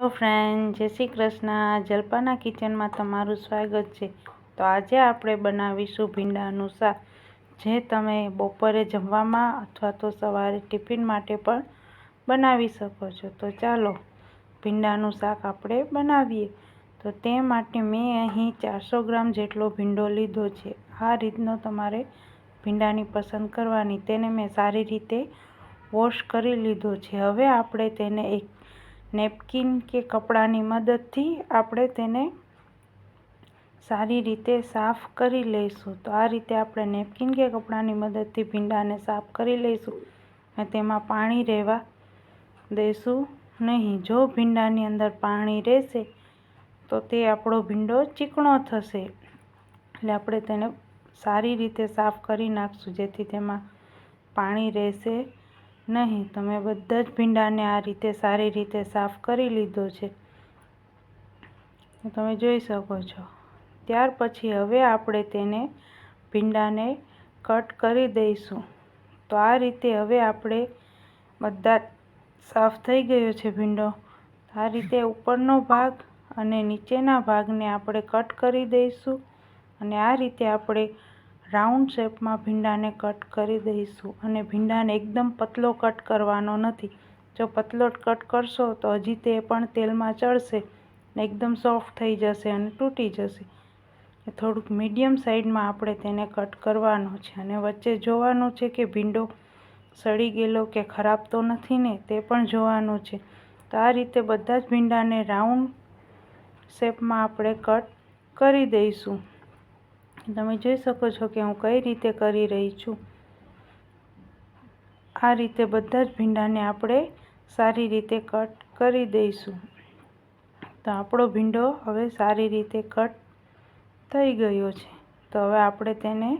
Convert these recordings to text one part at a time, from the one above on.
Hello friend, જય શ્રી કૃષ્ણ. જલ્પાના કિચનમાં તમારું સ્વાગત છે. તો આજે આપણે બનાવીશું ભીંડાનું શાક, જે તમે બપોરે જમવામાં અથવા તો સવારે ટિફિન માટે પણ બનાવી શકો છો. તો ચાલો ભીંડાનું શાક આપણે બનાવીએ. તો તે માટે મેં અહીં 400 ગ્રામ જેટલો ભીંડો લીધો છે. આ રીતનો તમારે ભીંડાની પસંદ કરવાની. તેને મેં સારી રીતે વોશ કરી લીધો છે. હવે આપણે તેને એક નેપકિન કે કપડાની મદદથી આપણે તેને સારી રીતે સાફ કરી લઈશું. તો આ રીતે આપણે નેપકિન કે કપડાની મદદથી ભીંડાને સાફ કરી લઈશું અને તેમાં પાણી રહેવા દઈશું નહીં. જો ભીંડાની અંદર પાણી રહેશે તો તે આપણો ભીંડો ચીકણો થશે. એટલે આપણે તેને સારી રીતે સાફ કરી નાખશું, જેથી તેમાં પાણી રહેશે નહીં. તમે બધા જ ભીંડાને આ રીતે સારી રીતે સાફ કરી લીધો છે, તમે જોઈ શકો છો. ત્યાર પછી હવે આપણે તેને ભીંડાને કટ કરી દઈશું. તો આ રીતે હવે આપણે બધા સાફ થઈ ગયો છે ભીંડો. આ રીતે ઉપરનો ભાગ અને નીચેના ભાગને આપણે કટ કરી દઈશું અને આ રીતે આપણે રાઉન્ડ શેપમાં ભીંડાને કટ કરી દઈશું. અને ભીંડાને એકદમ પતલો કટ કરવાનો નથી. જો પતલો કટ કરશો તો હજી તે પણ તેલમાં ચડશે ને એકદમ સોફ્ટ થઈ જશે અને તૂટી જશે. થોડુંક મીડિયમ સાઈડમાં આપણે તેને કટ કરવાનો છે અને વચ્ચે જોવાનું છે કે ભીંડો સડી ગયેલો કે ખરાબ તો નથી ને, તે પણ જોવાનું છે. તો આ રીતે બધા જ ભીંડાને રાઉન્ડ શેપમાં આપણે કટ કરી દઈશું. તમે જોઈ શકો છો કે હું કઈ રીતે કરી રહી છું. આ રીતે બધા જ ભીંડાને આપણે સારી રીતે કટ કરી દઈશું. તો આપણો ભીંડો હવે સારી રીતે કટ થઈ ગયો છે. તો હવે આપણે તેને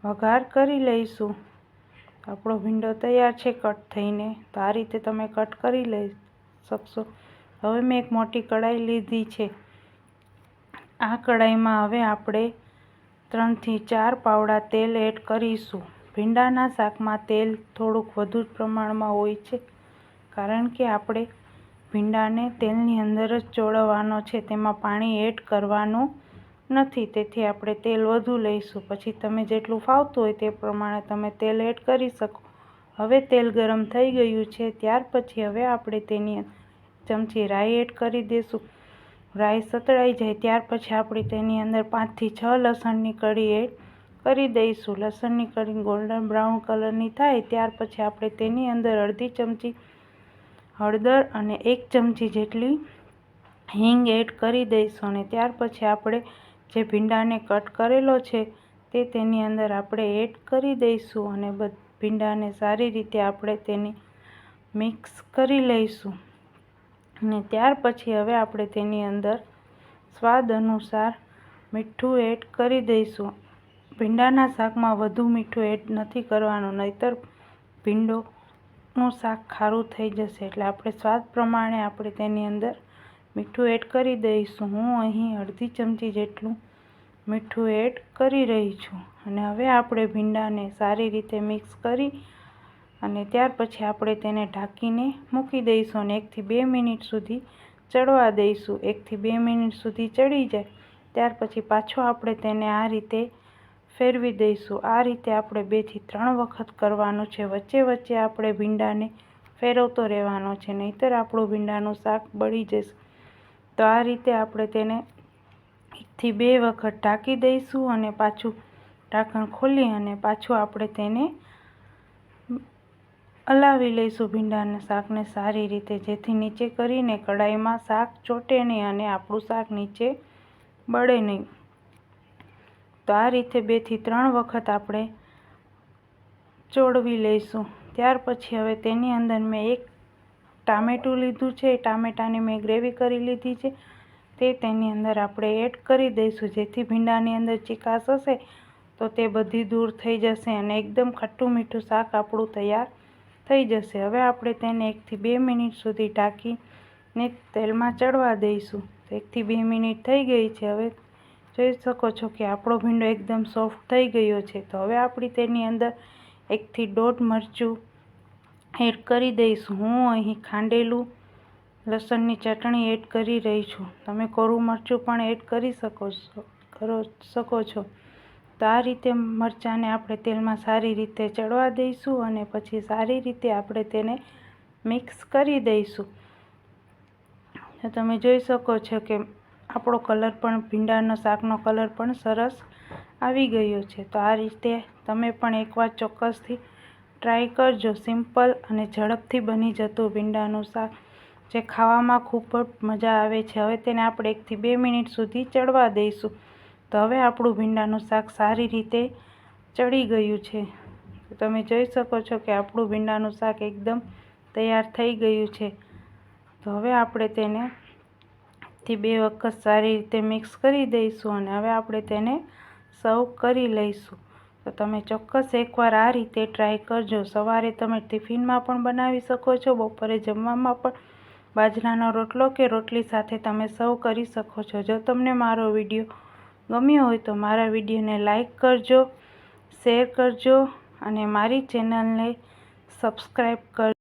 વઘાર કરી લઈશું. આપણો ભીંડો તૈયાર છે કટ થઈને. તો આ રીતે તમે કટ કરી લઈ શકશો. હવે મેં એક મોટી કઢાઈ લીધી છે. આ કઢાઈમાં હવે આપણે 3 થી 4 પાવડા તેલ એડ કરીશું. ભીંડાના શાકમાં તેલ થોડુંક વધુ પ્રમાણમાં હોય છે, કારણ કે આપણે ભીંડાને તેલની અંદર જ ચોળવવાનો છે, તેમાં પાણી એડ કરવાનું નથી. તેથી આપણે તેલ વધુ લઈશું. પછી તમે જેટલું ફાવતું હોય તે પ્રમાણે તમે તેલ એડ કરી શકો. હવે તેલ ગરમ થઈ ગયું છે. ત્યાર પછી હવે આપણે તેની ચમચી રાઈ એડ કરી દઈશું. રાઈ સતળાઈ જાય ત્યાર પછી આપણે તેની અંદર 5 થી 6 લસણની કળી એડ કરી દઈશું. લસણની કળી ગોલ્ડન બ્રાઉન કલરની થાય ત્યાર પછી આપણે તેની અંદર અડધી ચમચી હળદર અને 1 ચમચી જેટલી હિંગ એડ કરી દઈશું. અને ત્યાર પછી આપણે જે ભીંડાને કટ કરેલો છે તે તેની અંદર આપણે એડ કરી દઈશું અને ભીંડાને સારી રીતે આપણે તેને મિક્સ કરી લઈશું. અને ત્યાર પછી હવે આપણે તેની અંદર સ્વાદ અનુસાર મીઠું એડ કરી દઈશું. ભીંડાના શાકમાં વધુ મીઠું એડ નથી કરવાનું, નહીંતર ભીંડોનું શાક ખારું થઈ જશે. એટલે આપણે સ્વાદ પ્રમાણે આપણે તેની અંદર મીઠું એડ કરી દઈશું. હું અહીં અડધી ચમચી જેટલું મીઠું એડ કરી રહી છું. અને હવે આપણે ભીંડાને સારી રીતે મિક્સ કરી અને ત્યાર પછી આપણે તેને ઢાંકીને મૂકી દઈશું અને 1 થી 2 મિનિટ સુધી ચડવા દઈશું. 1 થી 2 મિનિટ સુધી ચડી જાય ત્યાર પછી પાછો આપણે તેને આ રીતે ફેરવી દઈશું. આ રીતે આપણે 2 થી 3 વખત કરવાનું છે. વચ્ચે વચ્ચે આપણે ભીંડાને ફેરવતો રહેવાનો છે, નહીંતર આપણું ભીંડાનું શાક બળી જશે. તો આ રીતે આપણે તેને 1 થી 2 વખત ઢાંકી દઈશું અને પાછું ઢાંકણ ખોલી અને પાછું આપણે તેને હલાવી લઈશું ભીંડાના શાકને સારી રીતે, જેથી નીચે કરીને કઢાઈમાં શાક ચોંટે નહીં અને આપણું શાક નીચે બળે નહીં. તો આ રીતે 2 થી 3 વખત આપણે ચોળવી લઈશું. ત્યાર પછી હવે તેની અંદર મેં 1 ટામેટું લીધું છે. ટામેટાની મેં ગ્રેવી કરી લીધી છે તે તેની અંદર આપણે એડ કરી દઈશું, જેથી ભીંડાની અંદર ચીકાશ હશે તો તે બધી દૂર થઈ જશે અને એકદમ ખટ્ટું મીઠું શાક આપણું તૈયાર થઈ જશે. હવે આપણે તેને 1 થી 2 મિનિટ સુધી ઢાંકીને તેલમાં ચડવા દઈશું. તો 1 થી 2 મિનિટ થઈ ગઈ છે. હવે જોઈ શકો છો કે આપણો ભીંડો એકદમ સોફ્ટ થઈ ગયો છે. તો હવે આપણે તેની અંદર 1 થી 1.5 મરચું એડ કરી દઈશું. હું અહીં ખાંડેલું લસણની ચટણી એડ કરી રહી છું. તમે કોરું મરચું પણ એડ કરી શકો છો. તો આ રીતે મરચાંને આપણે તેલમાં સારી રીતે ચડવા દઈશું અને પછી સારી રીતે આપણે તેને મિક્સ કરી દઈશું. તો તમે જોઈ શકો છો કે આપણો કલર પણ ભીંડાનો શાકનો કલર પણ સરસ આવી ગયો છે. તો આ રીતે તમે પણ એકવાર ચોક્કસથી ટ્રાય કરજો. સિમ્પલ અને ઝડપથી બની જતું ભીંડાનું શાક જે ખાવામાં ખૂબ જ મજા આવે છે. હવે તેને આપણે 1 થી 2 મિનિટ સુધી ચડવા દઈશું. તો હવે આપણું ભીંડાનું શાક સારી રીતે ચડી ગયું છે. તો તમે જોઈ શકો છો કે આપણું ભીંડાનું શાક એકદમ તૈયાર થઈ ગયું છે. તો હવે આપણે તેને 1 થી 2 વખત સારી રીતે મિક્સ કરી દઈશું અને હવે આપણે તેને સર્વ કરી લઈશું. તો તમે ચોક્કસ એકવાર આ રીતે ટ્રાય કરજો. સવારે તમે ટિફિનમાં પણ બનાવી શકો છો, બપોરે જમવામાં પણ બાજરાનો રોટલો કે રોટલી સાથે તમે સર્વ કરી શકો છો. જો તમને મારો વિડીયો ગમ્યો હોય તો મારા વિડીયોને લાઈક કરજો, શેર કરજો અને મારી ચેનલને સબસ્ક્રાઈબ કરજો.